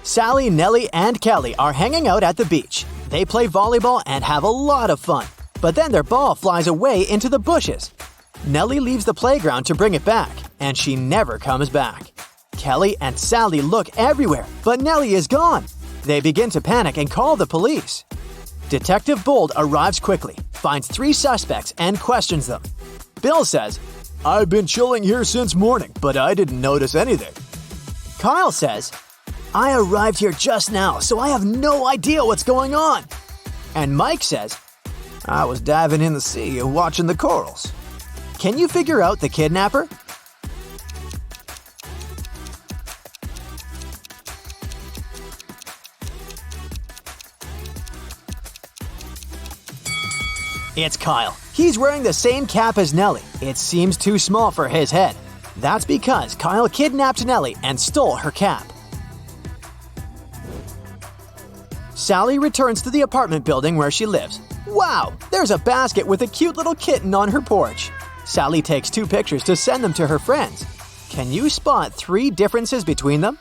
Sally, Nellie, and Kelly are hanging out at the beach. They play volleyball and have a lot of fun. But then their ball flies away into the bushes. Nellie leaves the playground to bring it back, and she never comes back. Kelly and Sally look everywhere, but Nellie is gone. They begin to panic and call the police. Detective Bold arrives quickly, finds 3 suspects, and questions them. Bill says, "I've been chilling here since morning, but I didn't notice anything." Kyle says, "I arrived here just now, so I have no idea what's going on." And Mike says, "I was diving in the sea and watching the corals." Can you figure out the kidnapper? It's Kyle. He's wearing the same cap as Nellie. It seems too small for his head. That's because Kyle kidnapped Nellie and stole her cap. Sally returns to the apartment building where she lives. Wow, there's a basket with a cute little kitten on her porch. Sally takes 2 pictures to send them to her friends. Can you spot 3 differences between them?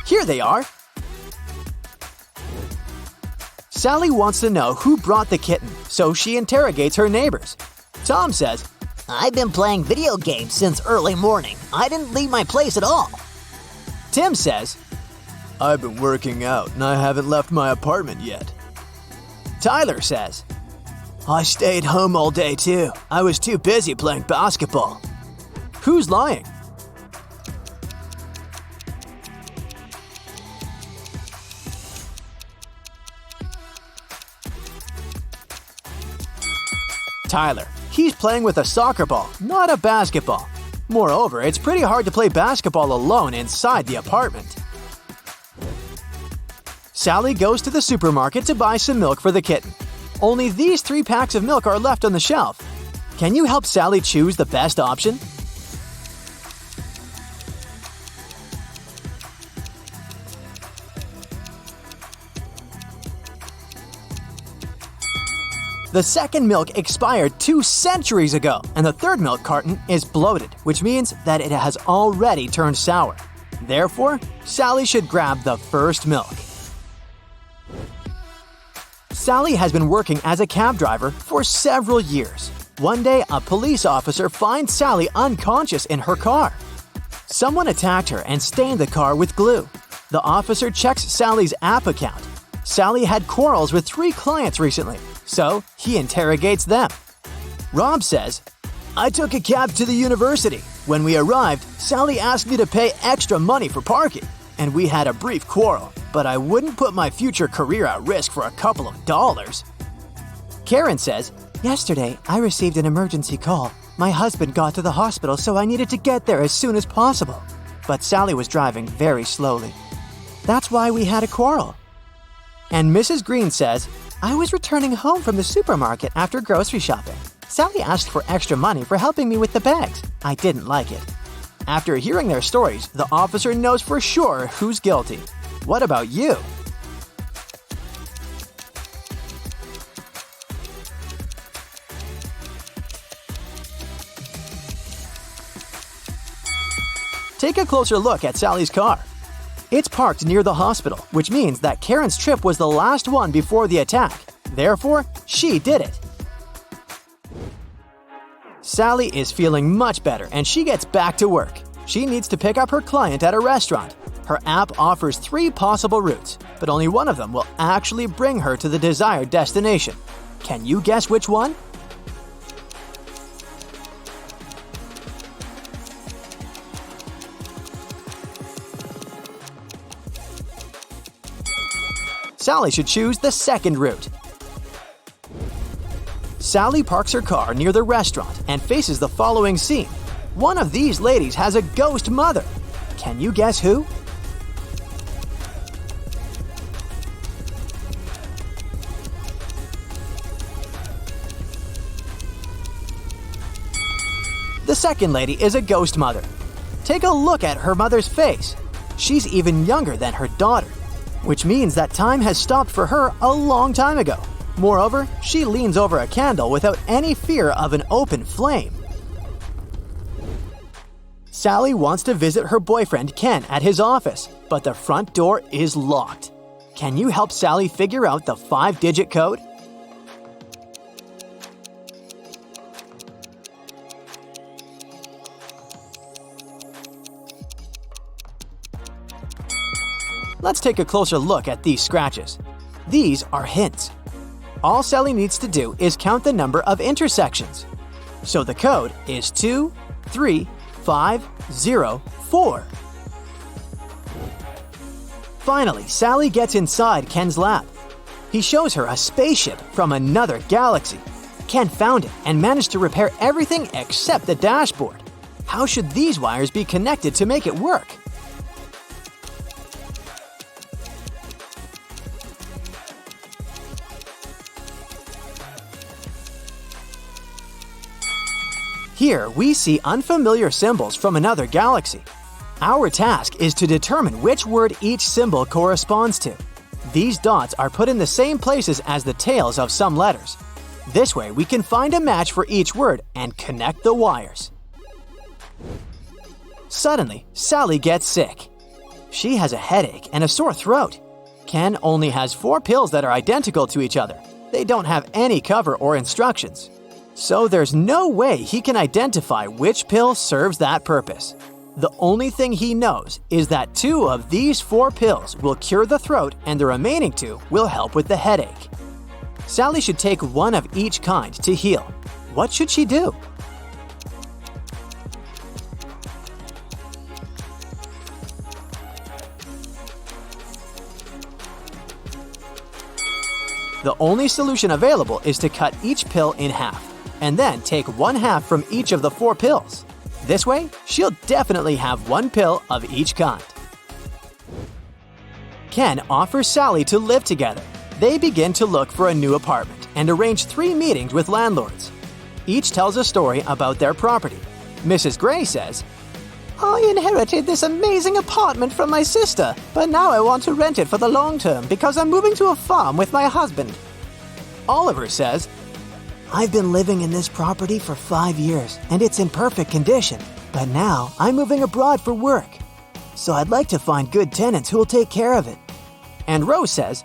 Here they are. Sally wants to know who brought the kitten, so she interrogates her neighbors. Tom says, "I've been playing video games since early morning. I didn't leave my place at all." Tim says, "I've been working out and I haven't left my apartment yet." Tyler says, "I stayed home all day too. I was too busy playing basketball." Who's lying? Tyler. He's playing with a soccer ball, not a basketball. Moreover, it's pretty hard to play basketball alone inside the apartment. Sally goes to the supermarket to buy some milk for the kitten. Only these 3 packs of milk are left on the shelf. Can you help Sally choose the best option? The second milk expired 2 centuries ago, and the third milk carton is bloated, which means that it has already turned sour. Therefore, Sally should grab the first milk. Sally has been working as a cab driver for several years. One day, a police officer finds Sally unconscious in her car. Someone attacked her and stained the car with glue. The officer checks Sally's app account. Sally had quarrels with 3 clients recently, so he interrogates them. Rob says, "I took a cab to the university. When we arrived, Sally asked me to pay extra money for parking, and we had a brief quarrel, but I wouldn't put my future career at risk for a couple of dollars." Karen says, "Yesterday, I received an emergency call. My husband got to the hospital, so I needed to get there as soon as possible. But Sally was driving very slowly. That's why we had a quarrel." And Mrs. Green says, "I was returning home from the supermarket after grocery shopping. Sally asked for extra money for helping me with the bags. I didn't like it." After hearing their stories, the officer knows for sure who's guilty. What about you? Take a closer look at Sally's car. It's parked near the hospital, which means that Karen's trip was the last one before the attack. Therefore, she did it. Sally is feeling much better and she gets back to work. She needs to pick up her client at a restaurant. Her app offers 3 possible routes, but only one of them will actually bring her to the desired destination. Can you guess which one? Sally should choose the second route. Sally parks her car near the restaurant and faces the following scene. One of these ladies has a ghost mother. Can you guess who? The second lady is a ghost mother. Take a look at her mother's face. She's even younger than her daughter, which means that time has stopped for her a long time ago. Moreover, she leans over a candle without any fear of an open flame. Sally wants to visit her boyfriend Ken at his office, but the front door is locked. Can you help Sally figure out the 5-digit code? Let's take a closer look at these scratches. These are hints. All Sally needs to do is count the number of intersections. So the code is 23504. Finally, Sally gets inside Ken's lab. He shows her a spaceship from another galaxy. Ken found it and managed to repair everything except the dashboard. How should these wires be connected to make it work? Here, we see unfamiliar symbols from another galaxy. Our task is to determine which word each symbol corresponds to. These dots are put in the same places as the tails of some letters. This way, we can find a match for each word and connect the wires. Suddenly, Sally gets sick. She has a headache and a sore throat. Ken only has 4 pills that are identical to each other. They don't have any cover or instructions. So there's no way he can identify which pill serves that purpose. The only thing he knows is that 2 of these 4 pills will cure the throat and the remaining 2 will help with the headache. Sally should take 1 of each kind to heal. What should she do? The only solution available is to cut each pill in half, and then take 1/2 from each of the 4 pills. This way, she'll definitely have 1 pill of each kind. Ken offers Sally to live together. They begin to look for a new apartment and arrange 3 meetings with landlords. Each tells a story about their property. Mrs. Gray says, I inherited this amazing apartment from my sister, but now I want to rent it for the long term because I'm moving to a farm with my husband. Oliver says, I've been living in this property for 5 years, and it's in perfect condition. But now I'm moving abroad for work. So I'd like to find good tenants who will take care of it. And Rose says,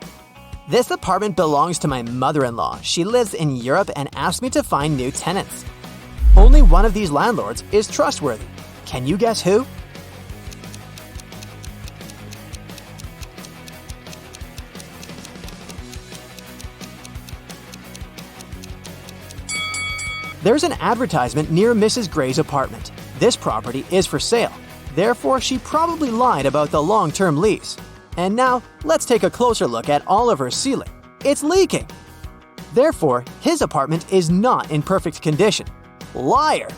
This apartment belongs to my mother-in-law. She lives in Europe and asked me to find new tenants. Only one of these landlords is trustworthy. Can you guess who? There's an advertisement near Mrs. Gray's apartment. This property is for sale. Therefore, she probably lied about the long-term lease. And now, let's take a closer look at Oliver's ceiling. It's leaking. Therefore, his apartment is not in perfect condition. Liar!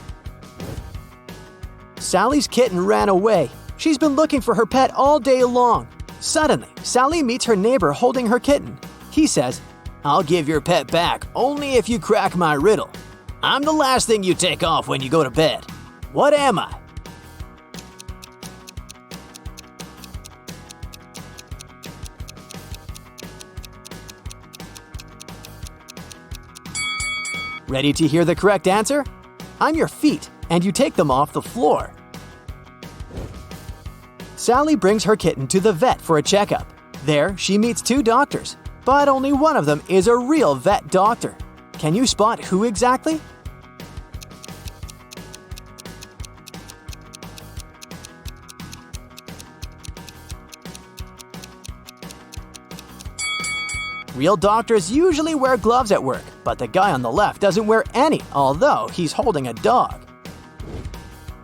Sally's kitten ran away. She's been looking for her pet all day long. Suddenly, Sally meets her neighbor holding her kitten. He says, I'll give your pet back only if you crack my riddle. I'm the last thing you take off when you go to bed. What am I? Ready to hear the correct answer? I'm your feet, and you take them off the floor. Sally brings her kitten to the vet for a checkup. There, she meets 2 doctors, but only one of them is a real vet doctor. Can you spot who exactly? Real doctors usually wear gloves at work, but the guy on the left doesn't wear any, although he's holding a dog.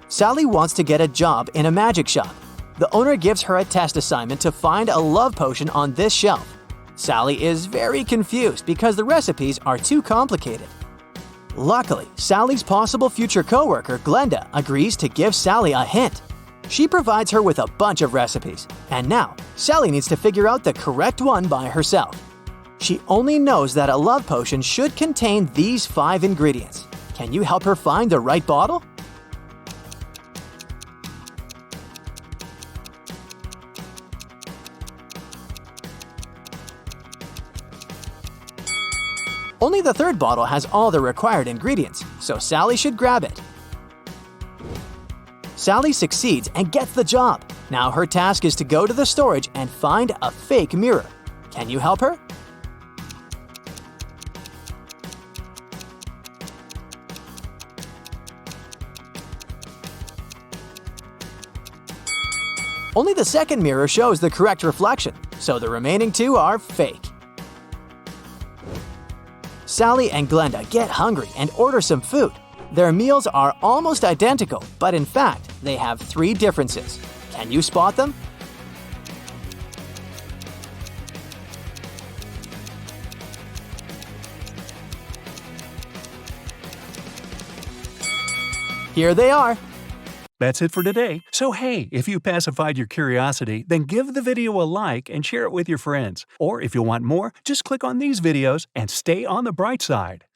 Sally wants to get a job in a magic shop. The owner gives her a test assignment to find a love potion on this shelf. Sally is very confused because the recipes are too complicated. Luckily, Sally's possible future coworker, Glenda, agrees to give Sally a hint. She provides her with a bunch of recipes, and now Sally needs to figure out the correct one by herself. She only knows that a love potion should contain these 5 ingredients. Can you help her find the right bottle? Only the third bottle has all the required ingredients, so Sally should grab it. Sally succeeds and gets the job. Now her task is to go to the storage and find a fake mirror. Can you help her? Only the second mirror shows the correct reflection, so the remaining two are fake. Sally and Glenda get hungry and order some food. Their meals are almost identical, but in fact, they have 3 differences. Can you spot them? Here they are. That's it for today. So hey, if you pacified your curiosity, then give the video a like and share it with your friends. Or if you want more, just click on these videos and stay on the bright side.